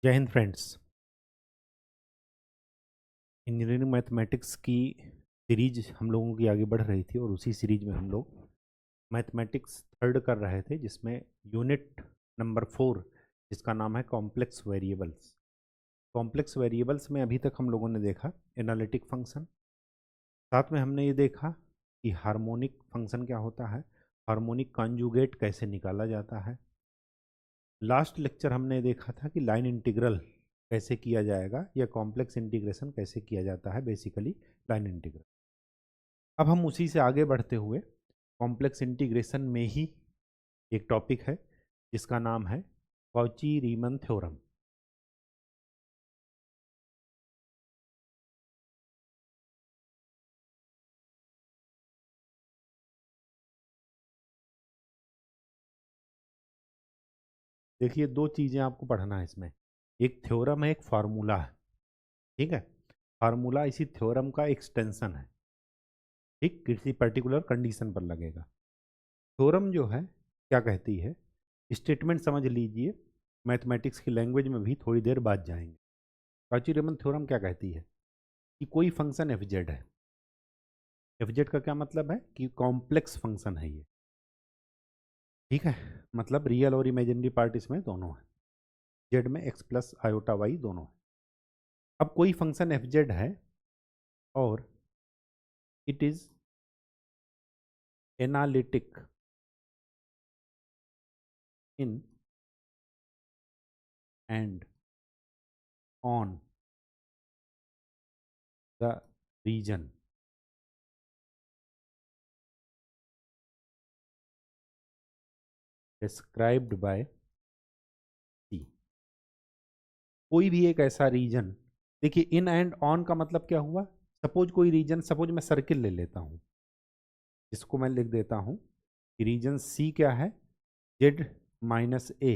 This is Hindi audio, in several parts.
जय हिंद फ्रेंड्स। इंजीनियरिंग मैथमेटिक्स की सीरीज हम लोगों की आगे बढ़ रही थी और उसी सीरीज में हम लोग मैथमेटिक्स थर्ड कर रहे थे, जिसमें यूनिट नंबर 4 जिसका नाम है कॉम्प्लेक्स वेरिएबल्स। कॉम्प्लेक्स वेरिएबल्स में अभी तक हम लोगों ने देखा एनालिटिक फंक्शन, साथ में हमने ये देखा कि हार्मोनिक फंक्शन क्या होता है, हार्मोनिक कॉन्जुगेट कैसे निकाला जाता है। लास्ट लेक्चर हमने देखा था कि लाइन इंटीग्रल कैसे किया जाएगा या कॉम्प्लेक्स इंटीग्रेशन कैसे किया जाता है, बेसिकली लाइन इंटीग्रल। अब हम उसी से आगे बढ़ते हुए कॉम्प्लेक्स इंटीग्रेशन में ही एक टॉपिक है जिसका नाम है कॉची रीमन थ्योरम। देखिए, दो चीज़ें आपको पढ़ना है इसमें। एक थ्योरम है, एक फार्मूला है। ठीक है, फार्मूला इसी थ्योरम का एक्सटेंशन है। ठीक, किसी पर्टिकुलर कंडीशन पर लगेगा। थ्योरम जो है क्या कहती है, स्टेटमेंट समझ लीजिए, मैथमेटिक्स की लैंग्वेज में भी थोड़ी देर बाद जाएंगे। कॉची रीमन थ्योरम क्या कहती है कि कोई फंक्शन एफ जेड है। एफ जेड का क्या मतलब है कि कॉम्प्लेक्स फंक्शन है ये। ठीक है, मतलब रियल और इमेजिनरी पार्ट इसमें दोनों है। जेड में एक्स प्लस आयोटा वाई दोनों है। अब कोई फंक्शन एफ जेड है और it is analytic in and on the region described by C. कोई भी एक ऐसा रीजन, देखिए इन एंड ऑन का मतलब क्या हुआ। सपोज कोई रीजन, सपोज मैं सर्किल ले लेता हूँ, इसको मैं लिख देता हूँ कि रीजन सी क्या है, Z minus A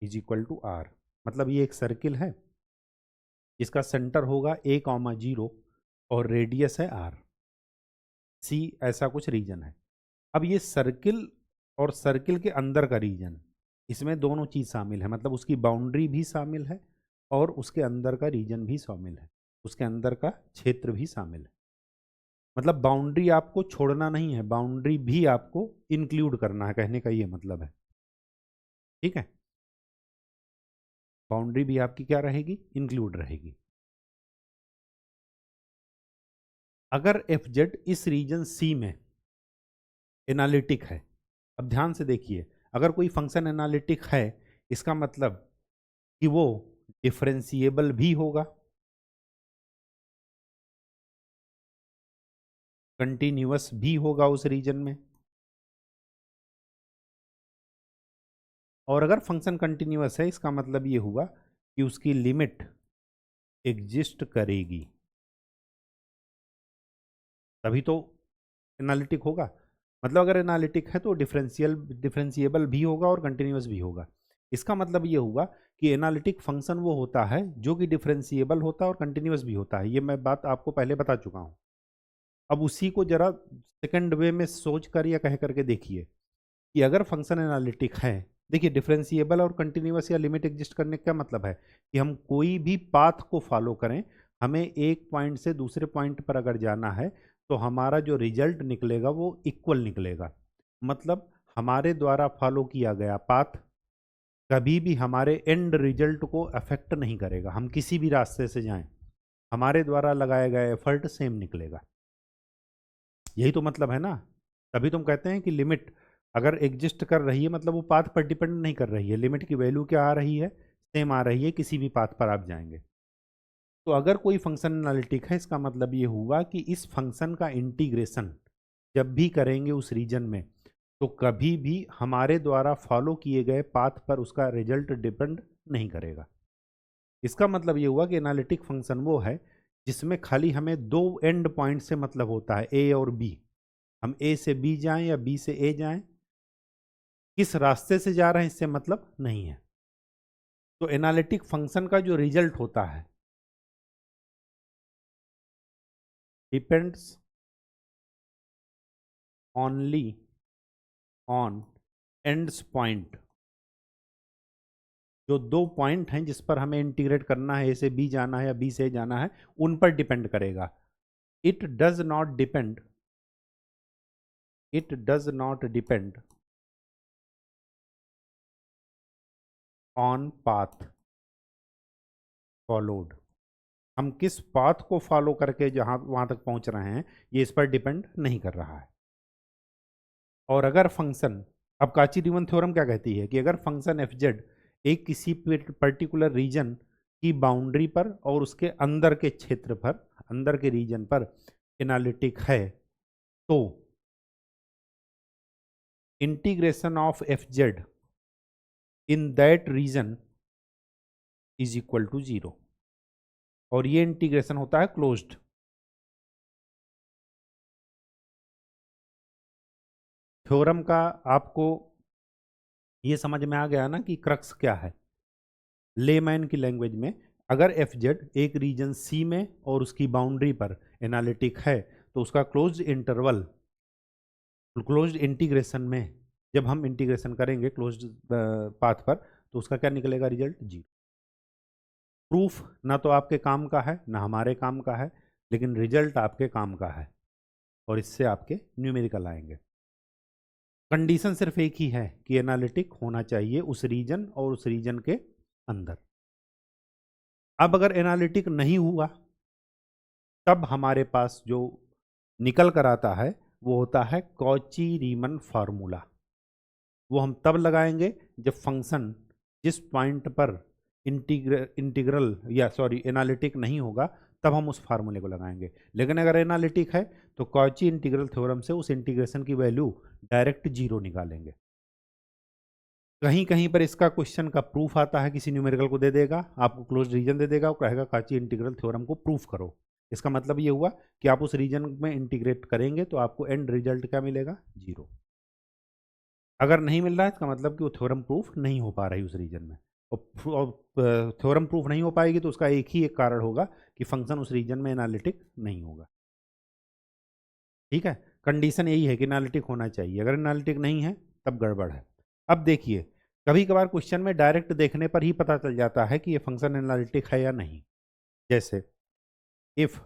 is equal to R. मतलब ये एक सर्किल है, इसका सेंटर होगा ए कॉमा जीरो और रेडियस है आर। सी ऐसा कुछ रीजन है। अब ये सर्किल और सर्किल के अंदर का रीजन, इसमें दोनों चीज शामिल है, मतलब उसकी बाउंड्री भी शामिल है और उसके अंदर का रीजन भी शामिल है, उसके अंदर का क्षेत्र भी शामिल है। मतलब बाउंड्री आपको छोड़ना नहीं है, बाउंड्री भी आपको इंक्लूड करना है, कहने का ये मतलब है। ठीक है, बाउंड्री भी आपकी क्या रहेगी, इंक्लूड रहेगी। अगर एफ जेड इस रीजन सी में एनालिटिक है, अब ध्यान से देखिए, अगर कोई फंक्शन एनालिटिक है, इसका मतलब कि वो डिफरेंशिएबल भी होगा, कंटिन्यूअस भी होगा उस रीजन में। और अगर फंक्शन कंटिन्यूअस है, इसका मतलब ये हुआ कि उसकी लिमिट एग्जिस्ट करेगी, तभी तो एनालिटिक होगा। मतलब अगर एनालिटिक है तो डिफरेंशिएबल भी होगा और कंटिन्यूअस भी होगा। इसका मतलब ये हुआ कि एनालिटिक फंक्शन वो होता है जो कि डिफरेंशिएबल होता है और कंटिन्यूअस भी होता है। ये मैं बात आपको पहले बता चुका हूँ। अब उसी को जरा सेकंड वे में सोच कर या कह करके देखिए कि अगर फंक्शन एनालिटिक है, देखिए डिफरेंशिएबल और कंटिन्यूअस या लिमिट एग्जिस्ट करने का क्या मतलब है कि हम कोई भी पाथ को फॉलो करें, हमें एक पॉइंट से दूसरे पॉइंट पर अगर जाना है तो हमारा जो रिजल्ट निकलेगा वो इक्वल निकलेगा। मतलब हमारे द्वारा फॉलो किया गया पाथ कभी भी हमारे एंड रिजल्ट को अफेक्ट नहीं करेगा। हम किसी भी रास्ते से जाएं, हमारे द्वारा लगाया गया एफर्ट सेम निकलेगा। यही तो मतलब है ना। तभी तुम कहते हैं कि लिमिट अगर एग्जिस्ट कर रही है, मतलब वो पाथ पर डिपेंड नहीं कर रही है, लिमिट की वैल्यू क्या आ रही है, सेम आ रही है, किसी भी पाथ पर आप जाएंगे। तो अगर कोई फंक्शन एनालिटिक है, इसका मतलब ये हुआ कि इस फंक्शन का इंटीग्रेशन जब भी करेंगे उस रीजन में, तो कभी भी हमारे द्वारा फॉलो किए गए पाथ पर उसका रिजल्ट डिपेंड नहीं करेगा। इसका मतलब ये हुआ कि एनालिटिक फंक्शन वो है जिसमें खाली हमें दो एंड पॉइंट से मतलब होता है, ए और बी। हम ए से बी जाएं या बी से ए जाएं, किस रास्ते से जा रहे हैं इससे मतलब नहीं है। तो एनालिटिक फंक्शन का जो रिजल्ट होता है depends only on ends point जो दो पॉइंट हैं जिस पर हमें इंटीग्रेट करना है, ए से बी जाना है या बी से जाना है, उन पर डिपेंड करेगा। It does not depend, it does not depend on path followed. हम किस पाथ को फॉलो करके जहां वहां तक पहुंच रहे हैं, ये इस पर डिपेंड नहीं कर रहा है। और अगर फंक्शन, अब काची रीमन थ्योरम क्या कहती है कि अगर फंक्शन एफ जेड एक किसी पर्टिकुलर रीजन की बाउंड्री पर और उसके अंदर के क्षेत्र पर, अंदर के रीजन पर एनालिटिक है, तो integration of F Z in that region is equal to 0। और ये इंटीग्रेशन होता है क्लोज्ड। थ्योरम का आपको ये समझ में आ गया ना कि क्रक्स क्या है। लेमैन की लैंग्वेज में, अगर एफ जेड एक रीजन सी में और उसकी बाउंड्री पर एनालिटिक है, तो उसका क्लोज्ड इंटरवल, क्लोज्ड इंटीग्रेशन में जब हम इंटीग्रेशन करेंगे क्लोज्ड पाथ पर, तो उसका क्या निकलेगा रिजल्ट? 0। प्रूफ ना तो आपके काम का है ना हमारे काम का है, लेकिन रिजल्ट आपके काम का है और इससे आपके न्यूमेरिकल आएंगे। कंडीशन सिर्फ एक ही है कि एनालिटिक होना चाहिए उस रीजन और उस रीजन के अंदर। अब अगर एनालिटिक नहीं हुआ, तब हमारे पास जो निकल कर आता है वो होता है कॉची रीमन फार्मूला। वो हम तब लगाएंगे जब फंक्शन जिस पॉइंट पर इंटीग्रल या सॉरी एनालिटिक नहीं होगा, तब हम उस फार्मूले को लगाएंगे। लेकिन अगर एनालिटिक है तो कॉची इंटीग्रल थ्योरम से उस इंटीग्रेशन की वैल्यू डायरेक्ट 0 निकालेंगे। कहीं कहीं पर इसका क्वेश्चन का प्रूफ आता है, किसी न्यूमेरिकल को दे देगा, आपको क्लोज रीजन दे देगा और कहेगा कॉची इंटीग्रल थ्योरम को प्रूफ करो। इसका मतलब ये हुआ कि आप उस रीजन में इंटीग्रेट करेंगे तो आपको एंड रिजल्ट क्या मिलेगा? 0। अगर नहीं मिल रहा है इसका मतलब कि वो थ्योरम प्रूफ नहीं हो पा रही उस रीजन में। और थ्योरम प्रूफ नहीं हो पाएगी तो उसका एक ही एक कारण होगा कि फंक्शन उस रीजन में एनालिटिक नहीं होगा। ठीक है, कंडीशन यही है कि एनालिटिक होना चाहिए। अगर एनालिटिक नहीं है तब गड़बड़ है। अब देखिए, कभी कभार क्वेश्चन में डायरेक्ट देखने पर ही पता चल जाता है कि ये फंक्शन एनालिटिक है या नहीं। जैसे if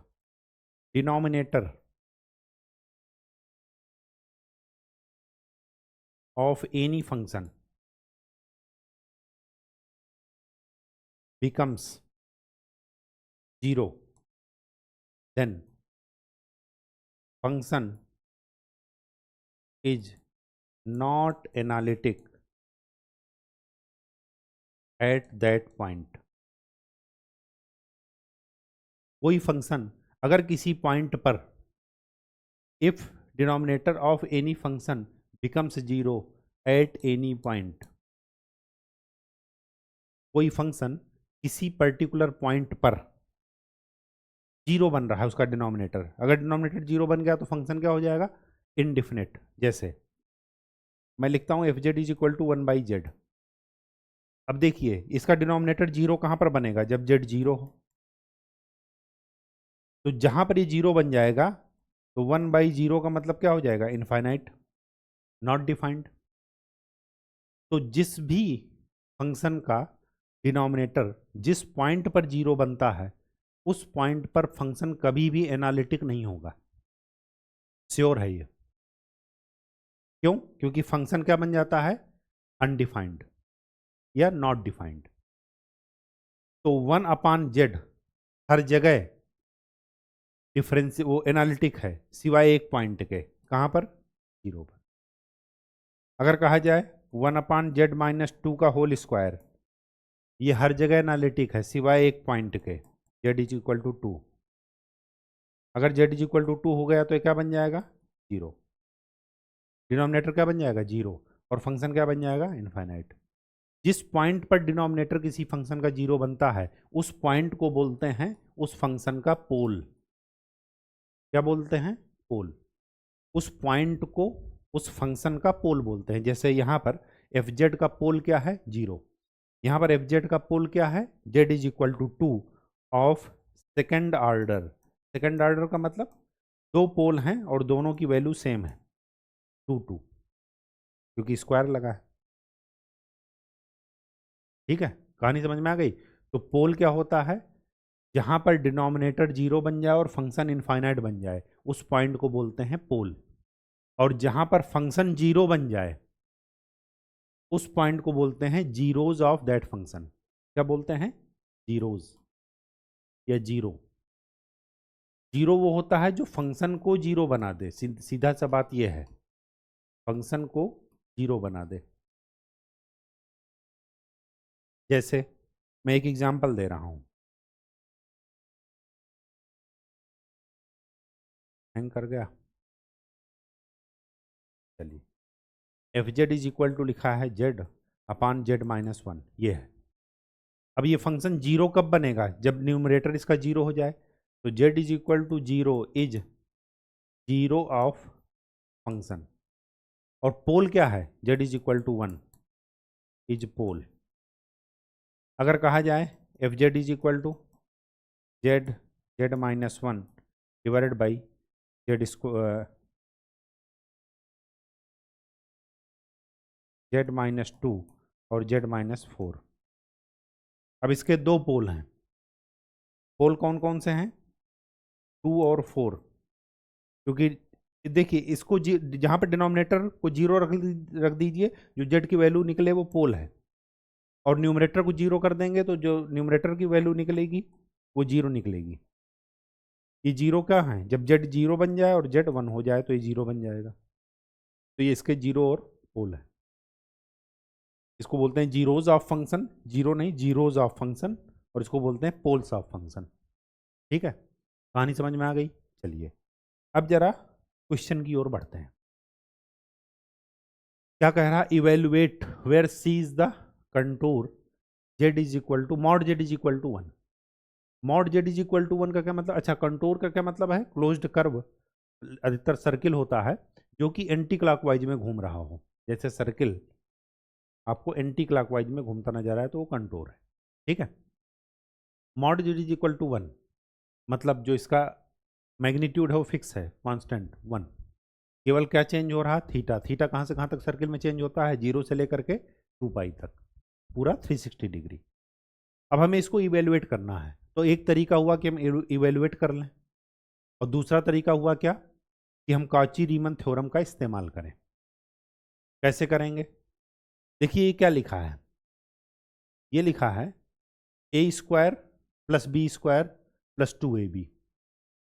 denominator of any function becomes 0, then function is not analytic at that point। कोई फंक्शन अगर किसी पॉइंट पर, if denominator of any function becomes 0 at any point, कोई फंक्शन किसी पर्टिकुलर पॉइंट पर 0 बन रहा है उसका डिनोमिनेटर, अगर डिनोमिनेटर 0 बन गया तो फंक्शन क्या हो जाएगा? इनडिफिनिट। जैसे मैं लिखता हूं F Z is equal to 1/z। अब देखिए इसका डिनोमिनेटर 0 कहां पर बनेगा? जब z 0 हो। तो जहां पर ये 0 बन जाएगा तो 1/0 का मतलब क्या हो जाएगा? Infinite, not defined. तो जिस भी फंक्शन का डिनोमिनेटर जिस पॉइंट पर 0 बनता है, उस पॉइंट पर फंक्शन कभी भी एनालिटिक नहीं होगा। श्योर है ये। क्यों? क्योंकि फंक्शन क्या बन जाता है? अनडिफाइंड या नॉट डिफाइंड। तो 1/z हर जगह डिफरेंस वो एनालिटिक है सिवाय एक पॉइंट के। कहां पर? 0 पर। अगर कहा जाए 1/z-2 का होल स्क्वायर, ये हर जगह एनालिटिक है सिवाय एक पॉइंट के, z इज इक्वल टू 2। अगर z इज इक्वल टू 2 हो गया तो ये क्या बन जाएगा? 0। डिनोमिनेटर क्या बन जाएगा? 0। और फंक्शन क्या बन जाएगा? इनफाइनाइट। जिस पॉइंट पर डिनोमिनेटर किसी फंक्शन का 0 बनता है, उस पॉइंट को बोलते हैं उस फंक्शन का पोल। क्या बोलते हैं? पोल। उस पॉइंट को उस फंक्शन का पोल बोलते हैं। जैसे यहां पर एफ जेड का पोल क्या है? 0। यहां पर एफ जेड का पोल क्या है? z is equal to 2 of second order. Second order का मतलब दो पोल हैं और दोनों की वैल्यू सेम है, 2 2, क्योंकि स्क्वायर लगा है। ठीक है, कहानी समझ में आ गई? तो पोल क्या होता है? जहां पर डिनोमिनेटर 0 बन जाए और फंक्शन इनफाइनाइट बन जाए, उस पॉइंट को बोलते हैं पोल। और जहां पर फंक्शन 0 बन जाए, उस पॉइंट को बोलते हैं जीरोज ऑफ दैट फंक्शन। क्या बोलते हैं? जीरोज या जीरो। जीरो वो होता है जो फंक्शन को जीरो बना दे। सीधा सा बात यह है, फंक्शन को जीरो बना दे। जैसे मैं एक एग्जांपल दे रहा हूं, हैंग कर गया, चलिए। F Z is equal to लिखा है Z upon Z minus one, ये है। अब ये फंक्शन जीरो कब बनेगा? जब न्यूमरेटर इसका जीरो हो जाए। तो Z is equal to zero is zero of function. और पोल क्या है? Z is equal to one is pole. अगर कहा जाए F Z is equal to Z Z minus one divided by Z Z minus two और जेड माइनस फोर। अब इसके दो पोल हैं। पोल कौन कौन से हैं? 2 और 4। क्योंकि देखिए इसको जहाँ पे डिनोमिनेटर को जीरो रख दीजिए, जो जेड की वैल्यू निकले वो पोल है। और न्यूमरेटर को जीरो कर देंगे तो जो न्यूमरेटर की वैल्यू निकलेगी वो जीरो निकलेगी। ये जीरो क्या है? जब जेड जीरो बन जाए और जेड वन हो जाए तो ये जीरो बन जाएगा। तो ये इसके जीरो और पोल है। इसको बोलते हैं जीरोज ऑफ फंक्शन, जीरो नहीं जीरोज ऑफ फंक्शन। और इसको बोलते हैं पोल्स ऑफ फंक्शन। ठीक है, कहानी समझ में आ गई? चलिए अब जरा क्वेश्चन की ओर बढ़ते हैं। क्या कह रहा? Evaluate where C is the contour Z is equal to mod Z is equal to one. Mod Z is equal to one का क्या मतलब? अच्छा, कंटूर का क्या मतलब है? Closed curve. अधिकतर सर्किल होता है जो कि एंटी क्लॉकवाइज में घूम रहा हो। जैसे सर्किल आपको एंटी क्लॉकवाइज में घूमता नजर आए तो वो कंटूर है। ठीक है, mod Z is equal to one मतलब जो इसका मैग्नीट्यूड है वो फिक्स है, कांस्टेंट वन। केवल क्या चेंज हो रहा? थीटा। थीटा कहाँ से कहाँ तक सर्किल में चेंज होता है? जीरो से लेकर के 2 पाई तक, पूरा 360 डिग्री। अब हमें इसको इवेल्युएट करना है। तो एक तरीका हुआ कि हम इवेल्युएट कर लें, और दूसरा तरीका हुआ क्या कि हम कॉची रीमन थ्योरम का इस्तेमाल करें। कैसे करेंगे? देखिए ये क्या लिखा है, ये लिखा है A square plus B square plus 2ab।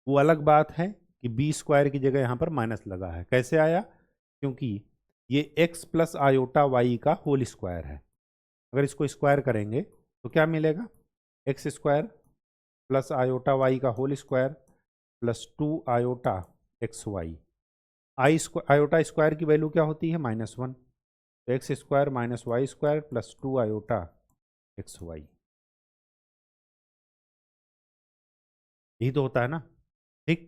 वो अलग बात है कि बी स्क्वायर की जगह यहाँ पर माइनस लगा है। कैसे आया? क्योंकि ये x प्लस आयोटा वाई का होल स्क्वायर है। अगर इसको स्क्वायर करेंगे तो क्या मिलेगा? X square plus iota Y का whole square plus 2 iota X Y. Iota square की वैल्यू क्या होती है? -1। तो X square minus Y square plus 2 iota X Y. यही तो होता है ना? ठीक,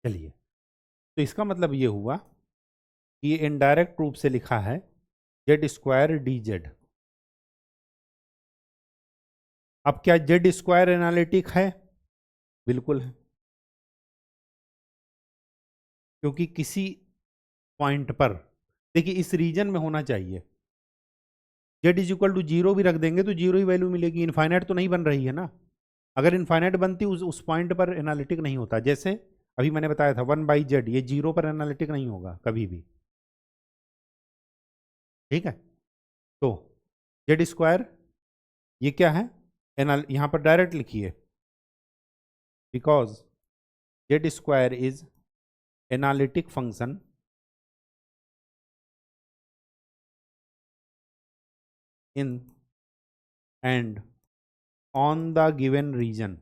चलिए। तो इसका मतलब ये हुआ कि ये इनडायरेक्ट रूप से लिखा है जेड स्क्वायर डी जेड। अब क्या जेड स्क्वायर एनालिटिक है? बिल्कुल है, क्योंकि किसी पॉइंट पर, देखिए इस रीजन में होना चाहिए। Z is equal to zero भी रख देंगे तो जीरो ही वैल्यू मिलेगी। इनफाइनाइट तो नहीं बन रही है ना। अगर इनफाइनाइट बनती उस पॉइंट पर एनालिटिक नहीं होता। जैसे अभी मैंने बताया था 1/z, ये जीरो पर एनालिटिक नहीं होगा कभी भी। ठीक है, तो जेड स्क्वायर ये क्या है? यहां पर डायरेक्ट लिखिए, because Z square is analytic function in and on the given region.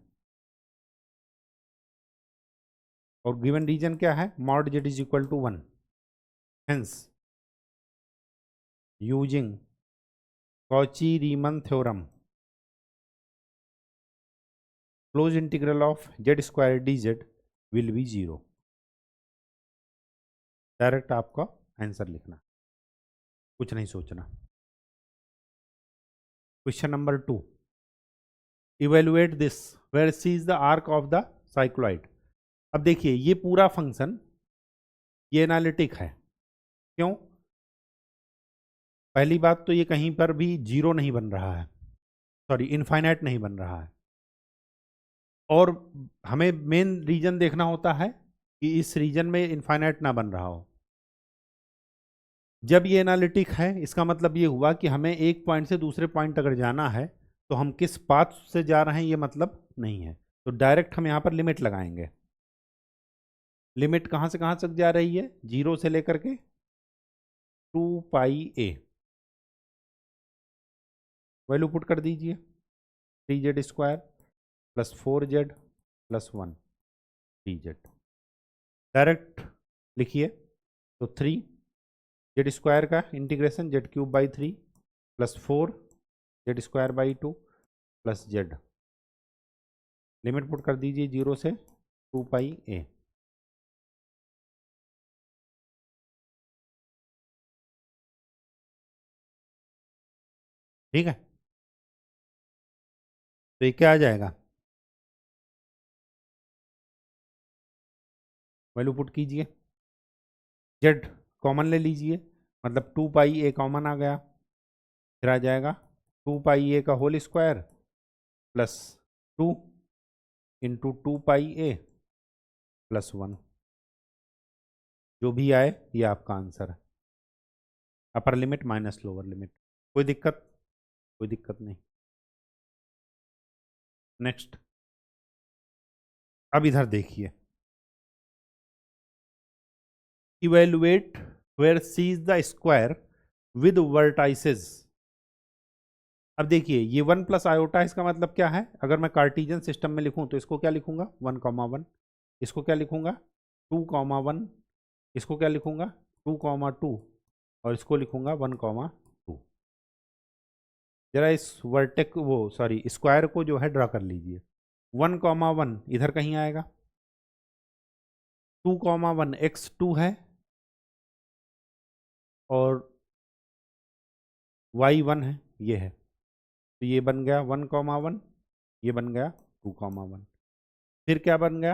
और गिवन रीजन क्या है? Mod Z is equal to one. Hence using Cauchy Riemann theorem close integral of Z square D Z will be zero. Direct आपका आंसर लिखना, कुछ नहीं सोचना। Question number 2, evaluate this where C is the arc of the cycloid. अब देखिए ये पूरा फंक्शन ये एनालिटिक है। क्यों? पहली बात तो ये कहीं पर भी जीरो नहीं बन रहा है, सॉरी इनफाइनाइट नहीं बन रहा है। और हमें मेन रीजन देखना होता है कि इस रीजन में इनफाइनाइट ना बन रहा हो। जब ये एनालिटिक है इसका मतलब ये हुआ कि हमें एक पॉइंट से दूसरे पॉइंट अगर जाना है तो हम किस पाथ से जा रहे हैं ये मतलब नहीं है। तो डायरेक्ट हम यहाँ पर लिमिट लगाएंगे। लिमिट कहाँ से कहाँ तक जा रही है, जीरो से लेकर के 2πa। वैल्यू पुट कर दीजिए, 3z² plus 4z plus 1 3z। Direct लिखिए तो 3z² का integration z³ plus 4z² plus z। Limit put कर दीजिए जीरो से 2πa। ठीक है, तो ये क्या आ जाएगा, वैल्यू पुट कीजिए। z कॉमन ले लीजिए, मतलब 2πa कॉमन आ गया, फिर आ जाएगा 2πa का whole square plus 2 into 2πa plus 1। जो भी आए ये आपका आंसर है, upper limit minus lower limit. कोई दिक्कत, कोई दिक्कत नहीं। नेक्स्ट, अब इधर देखिए, evaluate where C is the square with vertices. अब देखिए ये 1 प्लस आयोटा, इसका मतलब क्या है, अगर मैं कार्टीजन सिस्टम में लिखूं तो इसको क्या लिखूंगा 1,1, इसको क्या लिखूंगा 2,1, इसको क्या लिखूंगा 2,2 और इसको लिखूंगा 1,2। जरा इस वर्टेक वो सॉरी स्क्वायर को जो है ड्रा कर लीजिए। 1,1 इधर कहीं आएगा, 2,1 x2 है और y1 है, ये है। तो ये बन गया 1,1, ये बन गया 2,1। फिर क्या बन गया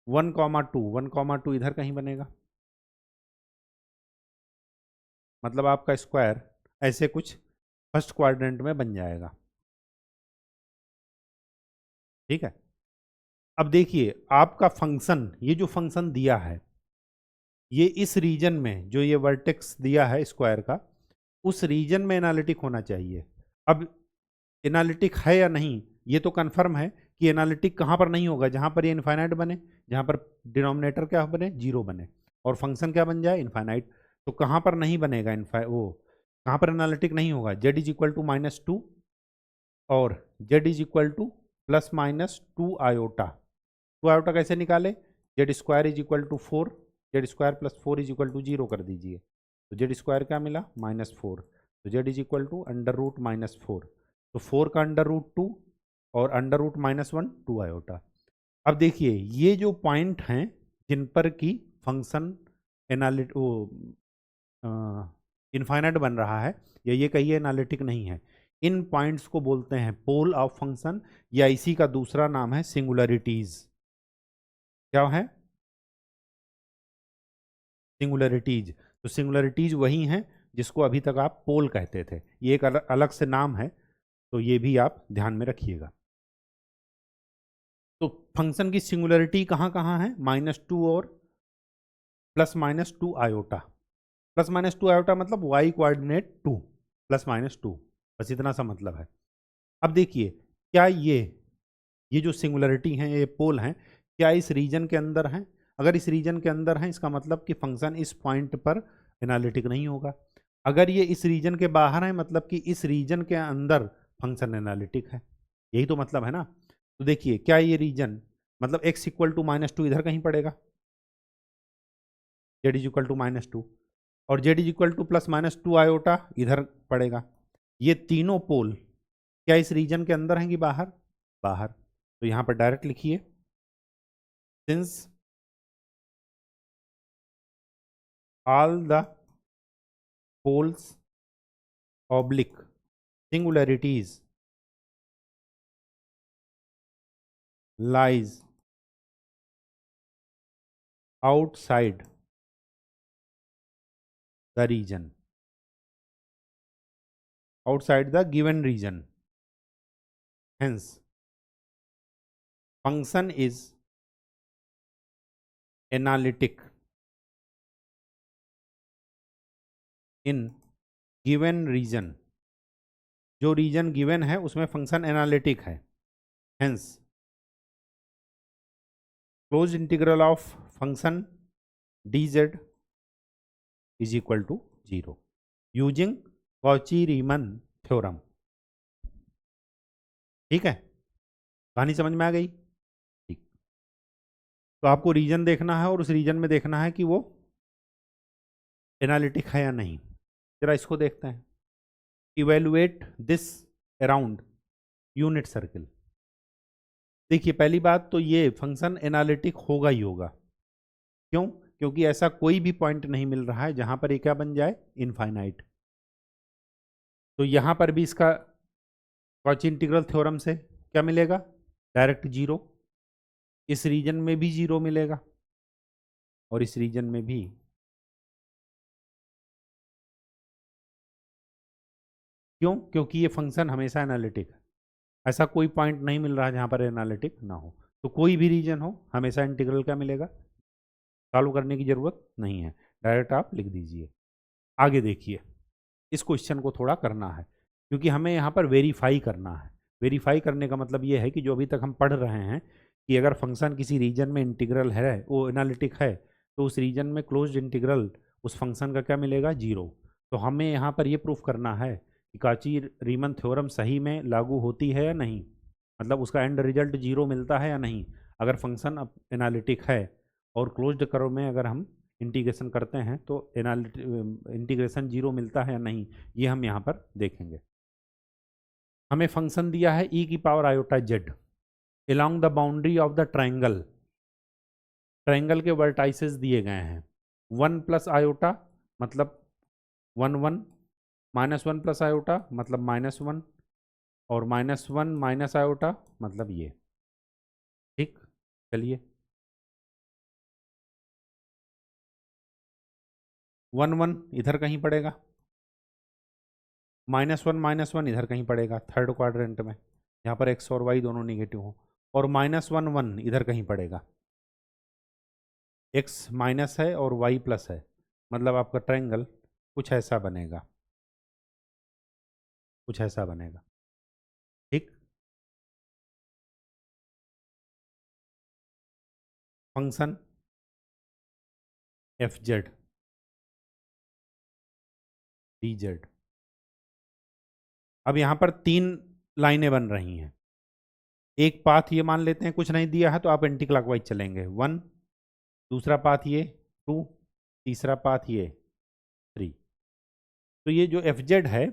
1,2, 1,2 इधर कहीं बनेगा। मतलब आपका स्क्वायर ऐसे कुछ फर्स्ट क्वाड्रेंट में बन जाएगा। ठीक है, अब देखिए आपका फंक्शन, ये जो फंक्शन दिया है ये इस रीजन में, जो ये वर्टेक्स दिया है स्क्वायर का, उस रीजन में एनालिटिक होना चाहिए। अब एनालिटिक है या नहीं ये तो कंफर्म है कि एनालिटिक कहाँ पर नहीं होगा, जहाँ पर ये इनफाइनाइट बने, जहाँ पर डिनोमिनेटर क्या बने, जीरो बने और फंक्शन क्या बन जाए, इनफाइनाइट। तो कहाँ पर नहीं बनेगा वो कहाँ पर एनालिटिक नहीं होगा, z इज इक्वल टू -2 और z is equal to ±2 iota. 2 iota कैसे निकाले, z² is equal to 4, z² plus 4 is equal to 0 कर दीजिए। तो z² क्या मिला -4, तो z इज इक्वल टू √-4। तो 4 का √2 और √-1 2 आयोटा। अब देखिए ये जो पॉइंट हैं जिन पर की फंक्शन एनालिट वो इनफाइनाइट बन रहा है या ये कहिए एनालिटिक नहीं है, इन पॉइंट्स को बोलते हैं पोल ऑफ फंक्शन, या इसी का दूसरा नाम है सिंगुलरिटीज। क्या है, सिंगुलरिटीज। तो सिंगुलरिटीज वही हैं जिसको अभी तक आप पोल कहते थे, ये एक अलग से नाम है, तो ये भी आप ध्यान में रखिएगा। तो फंक्शन की सिंगुलरिटी कहाँ कहाँ है, -2 और +-2 आयोटा। +-2 आयोटा मतलब y कोऑर्डिनेट 2 +-2, बस इतना सा मतलब है। अब देखिए क्या ये जो सिंगुलरिटी हैं, ये पोल हैं, क्या इस रीजन के अंदर हैं। अगर इस रीजन के अंदर हैं इसका मतलब कि फंक्शन इस पॉइंट पर एनालिटिक नहीं होगा। अगर ये इस रीजन के बाहर है मतलब कि इस रीजन के अंदर फंक्शन एनालिटिक है, यही तो मतलब है ना। तो देखिए क्या ये रीजन मतलब x इक्वल टू -2 इधर कहीं पड़ेगा, z इज इक्वल टू -2 और z is equal to +-2 iota इधर पड़ेगा। ये तीनों पोल क्या इस रीजन के अंदर हैं कि बाहर, बाहर। तो यहां पर डायरेक्ट लिखिए, since all the poles oblique singularities lies outside the region, outside the given region. Hence, function is analytic in given region. जो रीजन गिवन है उसमें फंक्शन एनालिटिक है. Hence, closed integral of function dz is equal to 0 using Cauchy-Riemann theorem. ठीक है, कहानी समझ में आ गई. ठीक, तो आपको रीजन देखना है और उस रीजन में देखना है कि वो एनालिटिक है या नहीं. जरा इसको देखते हैं. Evaluate this around unit circle. देखिए, पहली बात तो ये फंक्शन एनालिटिक होगा ही होगा. क्यों? क्योंकि ऐसा कोई भी पॉइंट नहीं मिल रहा है जहां पर ये क्या बन जाए, इनफाइनाइट. तो यहां पर भी इसका कॉची इंटीग्रल थ्योरम से क्या मिलेगा, डायरेक्ट 0. इस रीजन में भी 0 मिलेगा और इस रीजन में भी. क्यों? क्योंकि ये फंक्शन हमेशा एनालिटिक है. ऐसा कोई पॉइंट नहीं मिल रहा जहां पर एनालिटिक ना हो. तो कोई भी रीजन हो, हमेशा इंटीग्रल क्या मिलेगा, सॉल्व करने की जरूरत नहीं है, डायरेक्ट आप लिख दीजिए. आगे देखिए, इस क्वेश्चन को थोड़ा करना है क्योंकि हमें यहाँ पर वेरीफाई करना है. वेरीफाई करने का मतलब ये है कि जो अभी तक हम पढ़ रहे हैं कि अगर फंक्शन किसी रीजन में इंटीग्रल है, वो एनालिटिक है, तो उस रीजन में क्लोज्ड इंटीग्रल उस फंक्शन का क्या मिलेगा, 0. तो हमें यहाँ पर ये प्रूफ करना है कि काची रीमन थ्योरम सही में लागू होती है या नहीं, मतलब उसका एंड रिजल्ट 0 मिलता है या नहीं. अगर फंक्शन एनालिटिक है और क्लोज्ड कर्व में अगर हम इंटीग्रेशन करते हैं तो इंटीग्रेशन 0 मिलता है या नहीं, ये हम यहाँ पर देखेंगे. हमें फंक्शन दिया है e की power iota z along the boundary of the triangle. Triangle के वर्टाइसेस दिए गए हैं. 1 प्लस आयोटा मतलब 1 1, -1 प्लस आयोटा मतलब -1, और -1 माइनस आयोटा मतलब ये. ठीक, चलिए 1 1 इधर कहीं पड़ेगा, -1 इधर कहीं पड़ेगा थर्ड क्वाड्रेंट में, यहाँ पर x और y दोनों निगेटिव हो, और -1 1 इधर कहीं पड़ेगा. x माइनस है और y प्लस है, मतलब आपका ट्रायंगल कुछ ऐसा बनेगा, कुछ ऐसा बनेगा. ठीक, function F Z D Z. अब यहाँ पर 3 लाइनें बन रही हैं. एक पाथ ये मान लेते हैं कुछ नहीं दिया है तो आप एंटी क्लॉकवाइज चलेंगे, 1. दूसरा पाथ ये 2. तीसरा पाथ ये 3. तो ये जो एफ जेड है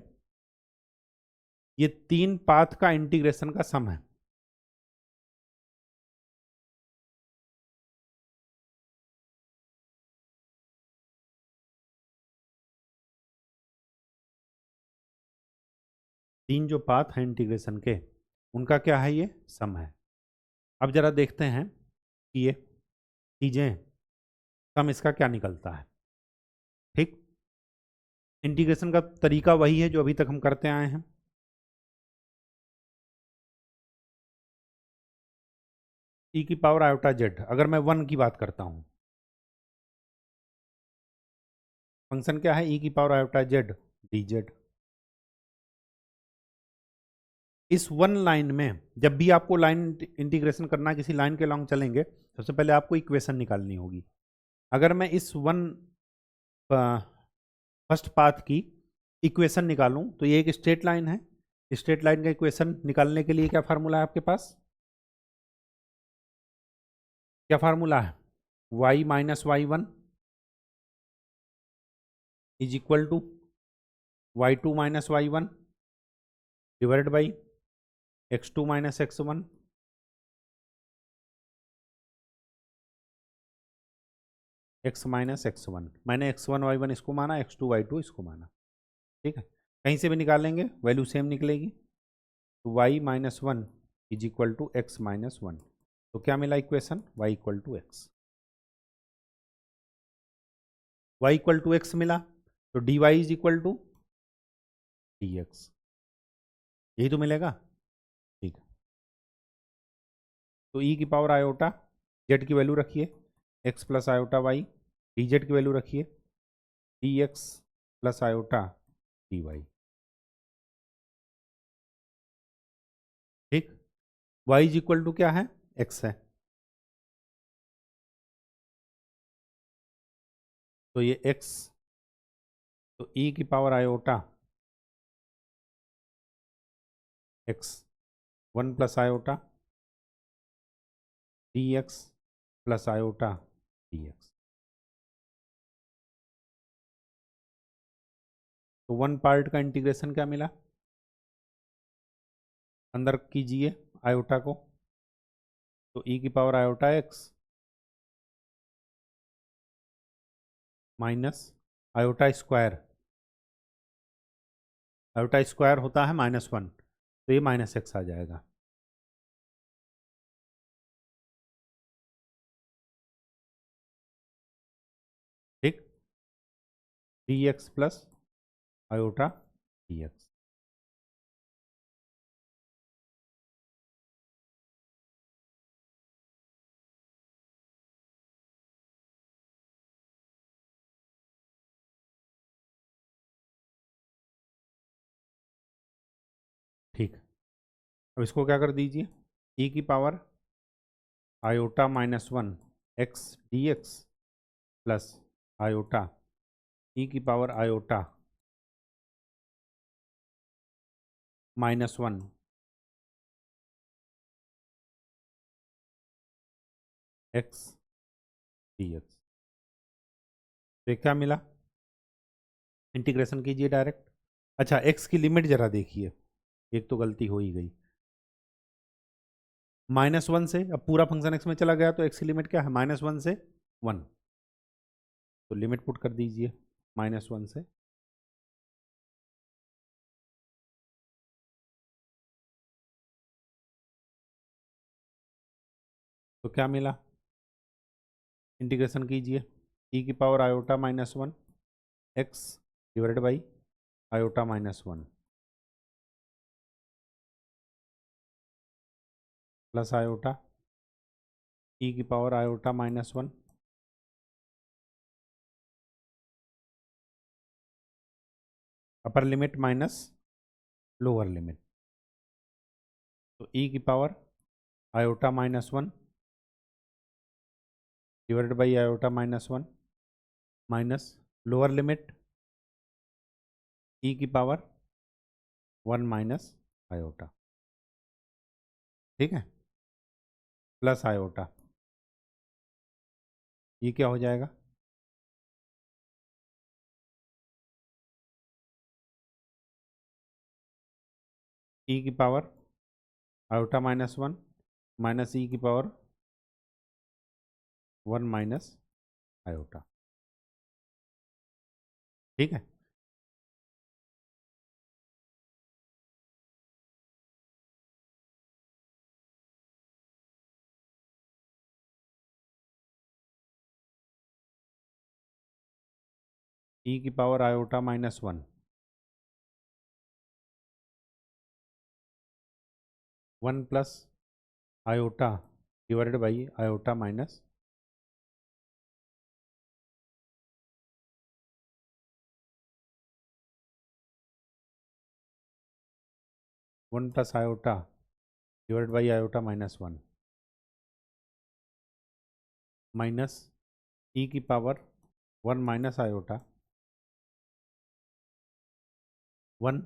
ये 3 पाथ का इंटीग्रेशन का सम है. तीन जो पाथ हैं इंटीग्रेशन के, उनका क्या है, ये सम है. अब जरा देखते हैं कि ये चीजें सम इसका क्या निकलता है. ठीक, इंटीग्रेशन का तरीका वही है जो अभी तक हम करते आए हैं. ई की पावर आयोटा जेड, अगर मैं 1 की बात करता हूं, फंक्शन क्या है, ई की power iota Z D Z. इस 1 लाइन में जब भी आपको लाइन इंटीग्रेशन करना है, किसी लाइन के लॉन्ग चलेंगे, सबसे पहले आपको इक्वेशन निकालनी होगी. अगर मैं इस 1 फर्स्ट पाथ की इक्वेशन निकालूं तो ये एक स्ट्रेट लाइन है. स्ट्रेट लाइन का इक्वेशन निकालने के लिए क्या फार्मूला है आपके पास, क्या फार्मूला है, y minus y1 is equal to y2 minus y1 divide by x2 minus x1 x minus x1. मैंने x1 y1 इसको माना, x2 y2 इसको माना. ठीक है, कहीं से भी निकालेंगे वैल्यू सेम निकलेगी. तो y minus 1 is equal to x minus 1. तो क्या मिला equation, y equal to x. y equal to x मिला तो dy is equal to dx. यही तो मिलेगा। ठीक है, तो ई की पावर आयोटा जेड की वैल्यू रखिए X plus iota Y, D Z की वैल्यू रखिए D X plus iota D Y. ठीक, वाई इज इक्वल टू क्या है, एक्स है, तो ये एक्स, तो ई की power iota X 1 plus iota D X plus iota D X. तो वन पार्ट का इंटीग्रेशन क्या मिला, अंदर कीजिए आयोटा को, तो ई की power iota X minus iota square, iota square होता है -1, तो ये -x आ जाएगा। ठीक, D X plus iota D X. ठीक, अब इसको क्या कर दीजिए, ई की power iota -1 X D X plus iota E की power iota -1 X D X. तो ये क्या मिला, इंटीग्रेशन कीजिए डायरेक्ट। अच्छा, एक्स की लिमिट जरा देखिए, एक तो गलती हो ही गई, -1 से, अब पूरा फंक्शन एक्स में चला गया तो एक्स की लिमिट क्या है, -1 से 1, तो लिमिट पुट कर दीजिए -1 से, तो क्या मिला, इंटीग्रेशन कीजिए ई की power iota -1 X divided by iota -1 plus iota E की power iota -1 upper limit minus lower limit, तो ई की power iota -1 divided by iota -1 minus lower limit E की पावर 1 माइनस आयोटा। ठीक है, प्लस आयोटा, ये क्या हो जाएगा, ई की पावर आयोटा -1 माइनस ई की पावर 1 माइनस आयोटा। ठीक है, ई की power iota -1 1 plus iota divided by iota minus 1 plus iota divided by iota -1 minus E की power 1 minus iota 1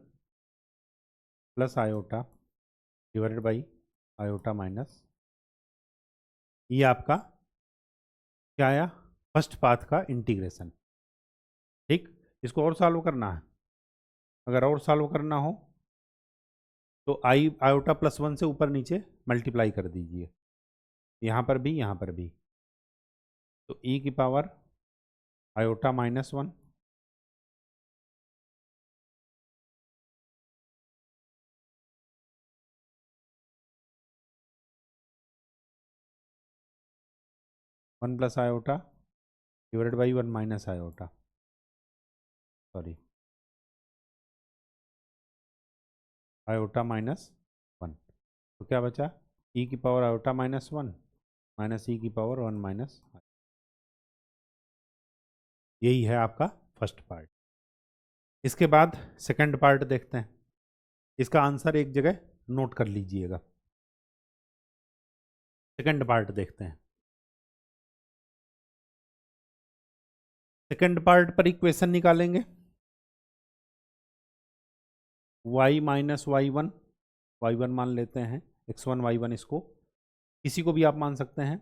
plus iota divided by iota minus, ये आपका क्या आया, फर्स्ट पाथ का इंटीग्रेशन। ठीक, इसको और सॉल्व करना है, अगर और सॉल्व करना हो तो आई आयोटा +1 से ऊपर नीचे मल्टीप्लाई कर दीजिए, यहाँ पर भी यहाँ पर भी, तो ई की power iota -1 1 plus iota divided by 1 minus iota, sorry iota minus 1, तो क्या बचा ई की power iota minus 1 minus E की पावर 1 माइनस, यही है आपका फर्स्ट पार्ट। इसके बाद सेकंड पार्ट देखते हैं। इसका आंसर एक जगह नोट कर लीजिएगा। सेकंड पार्ट देखते हैं। सेकंड पार्ट पर इक्वेशन निकालेंगे। y माइनस y1 मान लेते हैं, x1 y1 इसको, किसी को भी आप मान सकते हैं,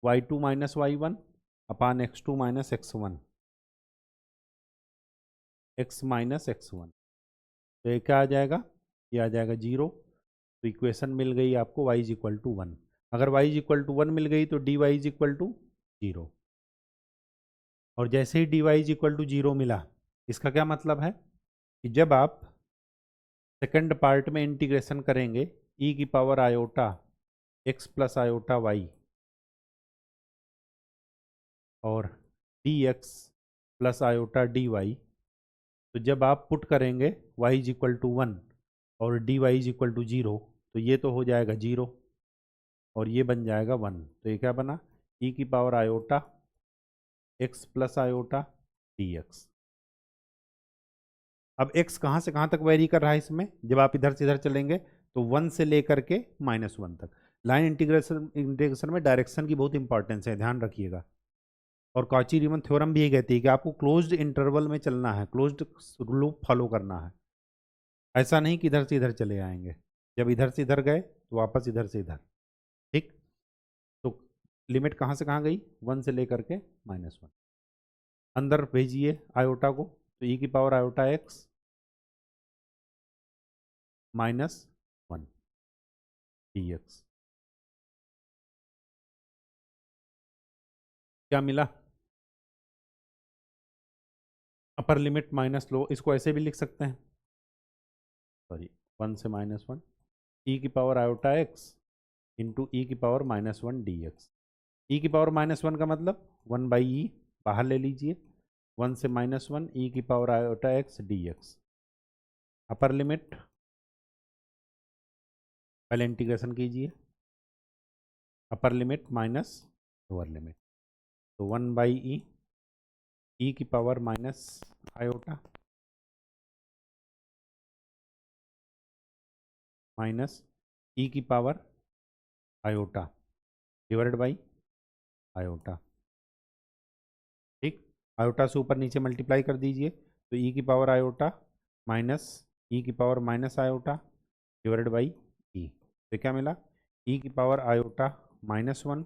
y2 minus y1 upon x2 minus x1, x minus x1, तो ये क्या आ जाएगा, ये आ जाएगा 0। तो इक्वेशन मिल गई आपको y इज इक्वल टू 1। अगर y इज इक्वल टू 1 मिल गई तो dy इज इक्वल टू 0। और जैसे ही dy इज इक्वल टू 0 मिला, इसका क्या मतलब है कि जब आप सेकंड पार्ट में इंटीग्रेशन करेंगे e की power iota x plus iota y और dx प्लस आयोटा dy, तो जब आप पुट करेंगे y इज इक्वल टू 1 और dy इज इक्वल टू 0, तो ये तो हो जाएगा 0 और ये बन जाएगा 1। तो ये क्या बना, e की power iota x plus iota dx। अब x कहाँ से कहाँ तक वेरी कर रहा है इसमें, जब आप इधर से इधर चलेंगे तो 1 से लेकर के -1 तक। लाइन इंटीग्रेशन में डायरेक्शन की बहुत इंपॉर्टेंस है, ध्यान रखिएगा। और कॉची रीमन थ्योरम भी ये कहती है कि आपको क्लोज्ड इंटरवल में चलना है, क्लोज्ड लूप फॉलो करना है। ऐसा नहीं कि इधर से इधर चले आएंगे, जब इधर से इधर गए तो वापस इधर से इधर। ठीक, तो लिमिट कहाँ से कहाँ गई, 1 से लेकर के -1। अंदर भेजिए आयोटा को, तो ई की पावर आयोटा x -1 dx, क्या मिला, अपर लिमिट माइनस लो, इसको ऐसे भी लिख सकते हैं, सॉरी 1 से -1 ई की पावर आयोटा x इंटू ई की पावर -1 dx। ई की पावर -1 का मतलब 1 बाई ई बाहर ले लीजिए, 1 से -1 ई की power iota x dx। Upper limit पहले इंटीग्रेशन कीजिए, अपर लिमिट माइनस लोअर लिमिट, तो 1 बाई ई की power minus iota minus E की power iota divided by iota. ठीक, आयोटा से ऊपर नीचे मल्टीप्लाई कर दीजिए, तो ई की पावर आयोटा माइनस ई की power minus iota divided by E, तो क्या मिला, ई की पावर आयोटा -1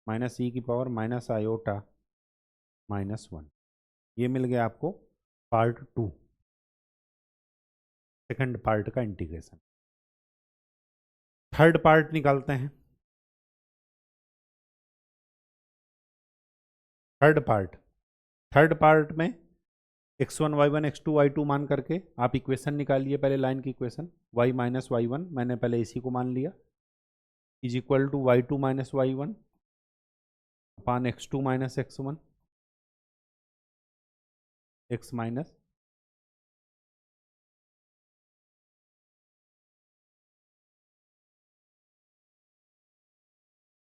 माइनस ई की पावर माइनस आयोटा -1। ये मिल गया आपको पार्ट 2, सेकंड पार्ट का इंटीग्रेशन। थर्ड पार्ट निकालते हैं। थर्ड पार्ट में x1 y1 x2 y2 मान करके आप इक्वेशन निकालिए, पहले लाइन की इक्वेशन, y माइनस y1 मैंने पहले इसी को मान लिया, is equal to y2 minus y1 upon x2 minus x1 x minus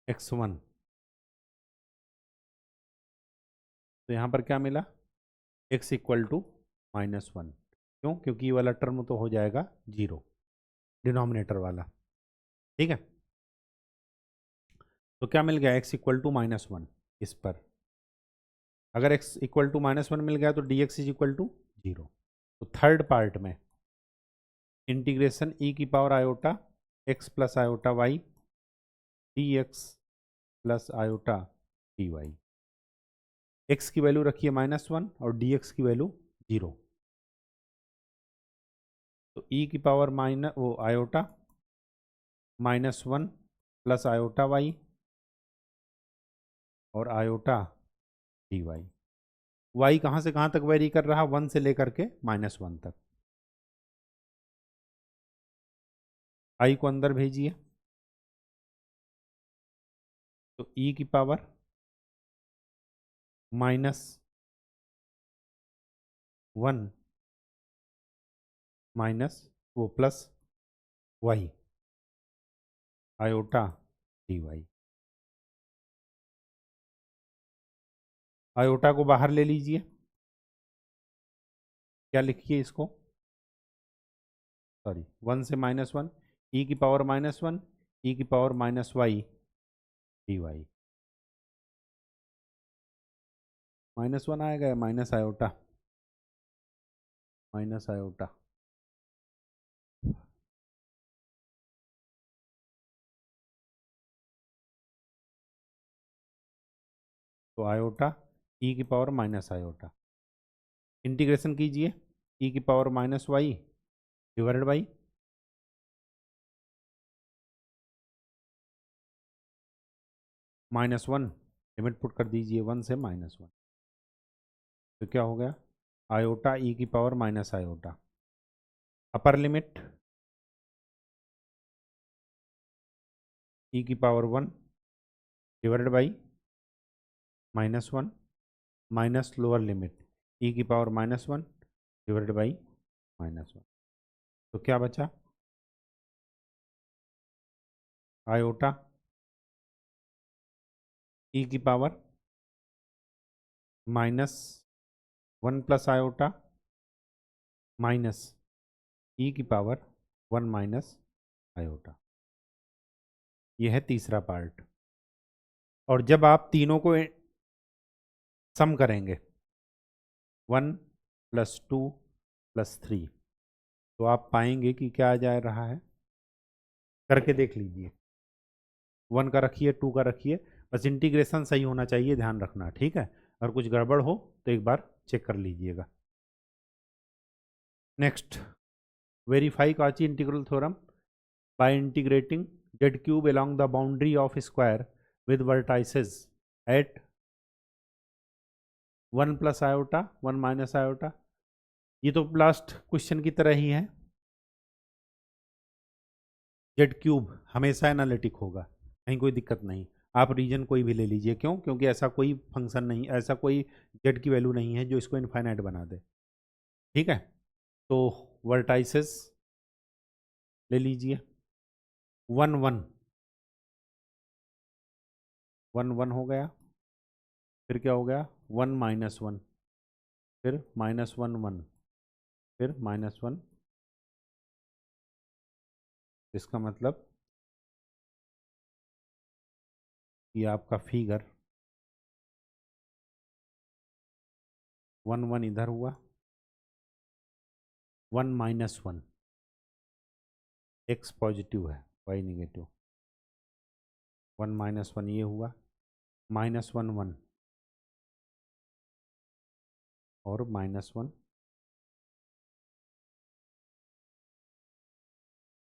x1। तो यहाँ पर क्या मिला, x इक्वल टू -1, क्यों, क्योंकि ये वाला टर्म तो हो जाएगा 0, डिनोमिनेटर वाला। ठीक है, तो क्या मिल गया, x इक्वल टू -1 इस पर, अगर x इक्वल टू -1 मिल गया तो dx इज इक्वल टू 0। तो थर्ड पार्ट में इंटीग्रेशन e की power iota x plus iota y dx plus iota dy, x की वैल्यू रखिए -1 और dx की वैल्यू 0, तो e की पावर माइनस वो आयोटा -1 प्लस आयोटा y और आयोटा dy। y कहाँ से कहाँ तक वेरी कर रहा, 1 से लेकर के -1 तक। i को अंदर भेजिए, तो e की पावर -1 माइनस वो plus Y iota D Y. Iota को बाहर ले लीजिए, क्या लिखिए इसको, सॉरी 1 से -1 ई की पावर -1 ई की पावर -y डी वाई। -1 आएगा या माइनस आयोटा, माइनस आयोटा, तो आयोटा ई की पावर माइनस आयोटा, इंटीग्रेशन कीजिए ई की power -y divided by -1, limit put कर दीजिए 1 से -1, तो क्या हो गया आयोटा ई की power minus iota, upper limit E की power 1 divided by -1 minus lower limit E की पावर -1 डिवाइडेड बाई -1, तो क्या बचा आयोटा ई की power -1 plus iota minus E की पावर 1 माइनस आयोटा। यह है तीसरा पार्ट। और जब आप तीनों को सम करेंगे 1 + 2 + 3, तो आप पाएंगे कि क्या आ जा रहा है, करके देख लीजिए। 1 का रखिए, 2 का रखिए, बस इंटीग्रेशन सही होना चाहिए, ध्यान रखना, ठीक है। अगर कुछ गड़बड़ हो तो एक बार चेक कर लीजिएगा। Next, verify Cauchy integral theorem by integrating z³ along the boundary of square with vertices at 1 + iota 1 minus iota. ये तो लास्ट क्वेश्चन की तरह ही है, z³ हमेशा एनालिटिक होगा, कहीं कोई दिक्कत नहीं। आप रीजन कोई भी ले लीजिए, क्यों, क्योंकि ऐसा कोई फंक्शन नहीं, ऐसा कोई z की वैल्यू नहीं है जो इसको इनफाइनाइट बना दे, ठीक है। तो वर्टाइसेस ले लीजिए, 1 1 1 1 हो गया, फिर क्या हो गया 1 -1, फिर -1 1, फिर -1, इसका मतलब ये आपका फिगर 1 1 इधर हुआ, 1 -1 x पॉजिटिव है, y निगेटिव, 1 -1 ये हुआ, -1 1 और -1,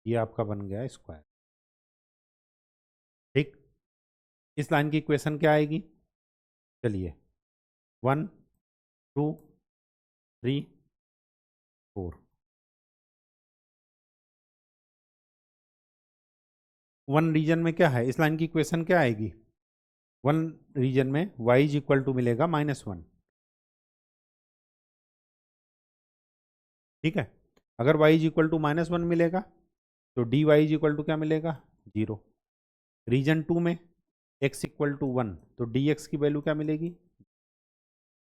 ये आपका बन गया स्क्वायर, ठीक। इस लाइन की इक्वेशन क्या आएगी, चलिए 1 2 3 4, 1 रीजन में क्या है, इस लाइन की इक्वेशन क्या आएगी, 1 रीजन में y = मिलेगा -1, ठीक है। अगर y = -1 मिलेगा तो dy = क्या मिलेगा 0। रीजन 2 में x = 1 तो dx की वैल्यू क्या मिलेगी,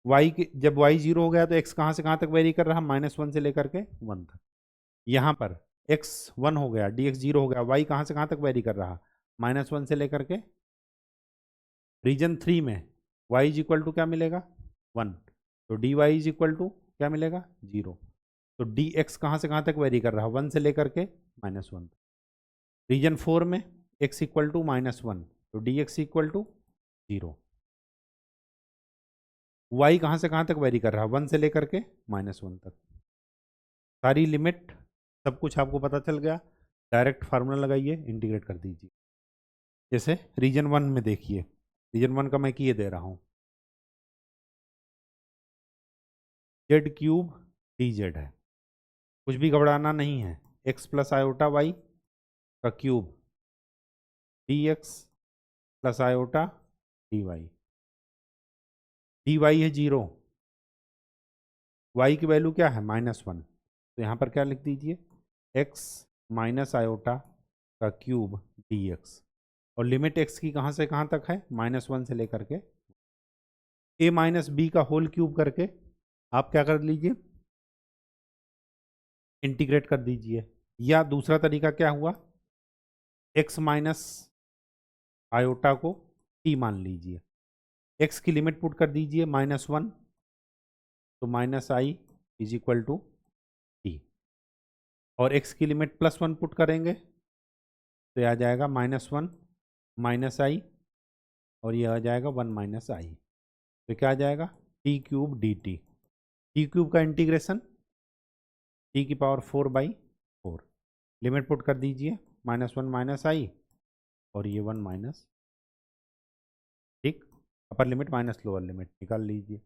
y की, जब y 0 हो गया तो x कहाँ से कहाँ तक वेरी कर रहा, -1 से लेकर के 1 तक। यहाँ पर x 1 हो गया, dx 0 हो गया, y कहाँ से कहाँ तक वेरी कर रहा, -1 से लेकर के। रीजन 3 में y = क्या मिलेगा 1, तो dy = क्या मिलेगा 0, तो dx कहाँ से कहाँ तक वेरी कर रहा, 1 से लेकर के -1 तक। रीजन 4 में x = -1 तो dx = 0, y कहाँ से कहाँ तक वेरी कर रहा है, 1 से लेकर के -1 तक। सारी लिमिट सब कुछ आपको पता चल गया, डायरेक्ट फार्मूला लगाइए, इंटीग्रेट कर दीजिए। जैसे रीजन 1 में देखिए, रीजन 1 का मैं किए दे रहा हूँ, z³ dz है, कुछ भी घबराना नहीं है, x + आयोटा y का cube dx + iota dy, dy है 0, y की वैल्यू क्या है -1, तो यहाँ पर क्या लिख दीजिए x माइनस आयोटा का क्यूब dx, और लिमिट x की कहाँ से कहाँ तक है, -1 से लेकर के a माइनस बी का होल क्यूब करके आप क्या कर लीजिए, इंटीग्रेट कर दीजिए। या दूसरा तरीका क्या हुआ, x माइनस आयोटा को t मान लीजिए, x की लिमिट पुट कर दीजिए -1, तो -i is equal to t, और x की लिमिट +1 पुट करेंगे तो आ जाएगा -1 -i, और ये आ जाएगा 1 - i, तो क्या आ जाएगा t cube dt, t cube का इंटीग्रेशन t की पावर 4/4, लिमिट पुट कर दीजिए -1 - i, और ये 1 ठीक, अपर लिमिट माइनस लोअर लिमिट निकाल लीजिए।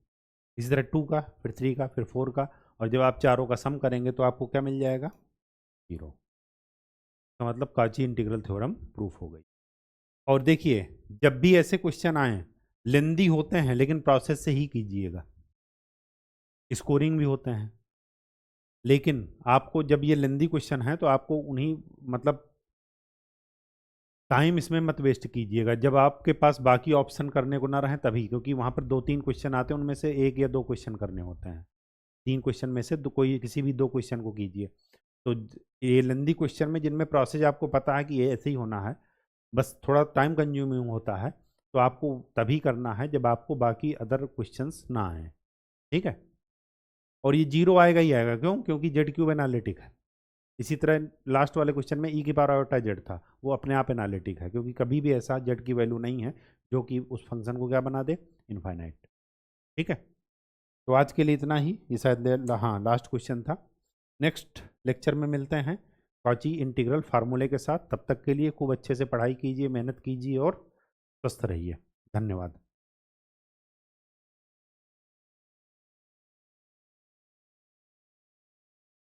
इसी तरह 2 का, फिर 3 का, फिर 4 का, और जब आप चारों का सम करेंगे तो आपको क्या मिल जाएगा, 0। तो मतलब काची इंटीग्रल थ्योरम प्रूफ हो गई। और देखिए जब भी ऐसे क्वेश्चन आए, लेंदी होते हैं लेकिन प्रोसेस से ही कीजिएगा, स्कोरिंग भी होते हैं, लेकिन आपको जब ये लेंदी क्वेश्चन है तो आपको उन्हीं मतलब टाइम इसमें मत वेस्ट कीजिएगा, जब आपके पास बाकी ऑप्शन करने को ना रहे तभी, क्योंकि वहाँ पर 2-3 क्वेश्चन आते हैं, उनमें से 1 या 2 क्वेश्चन करने होते हैं, 3 क्वेश्चन में से कोई किसी भी 2 क्वेश्चन को कीजिए। तो ये लेंदी क्वेश्चन में जिनमें प्रोसेस आपको पता है कि ये ऐसे ही होना है, बस थोड़ा टाइम कंज्यूमिंग होता है, तो आपको तभी करना है जब आपको बाकी अदर क्वेश्चंस ना आए, ठीक है। और ये 0 आएगा ही आएगा, क्यों, क्योंकि जेड क्यूब एनालिटिक है। इसी तरह लास्ट वाले क्वेश्चन में ई की पावर आयोटा जेड था, वो अपने आप एनालिटिक है, क्योंकि कभी भी ऐसा जेड की वैल्यू नहीं है जो कि उस फंक्शन को क्या बना दे, इनफाइनाइट, ठीक है। तो आज के लिए इतना ही, ये शायद हाँ लास्ट क्वेश्चन था। नेक्स्ट लेक्चर में मिलते हैं कॉची इंटीग्रल फार्मूले के साथ, तब तक के लिए खूब अच्छे से पढ़ाई कीजिए, मेहनत कीजिए और स्वस्थ रहिए। धन्यवाद।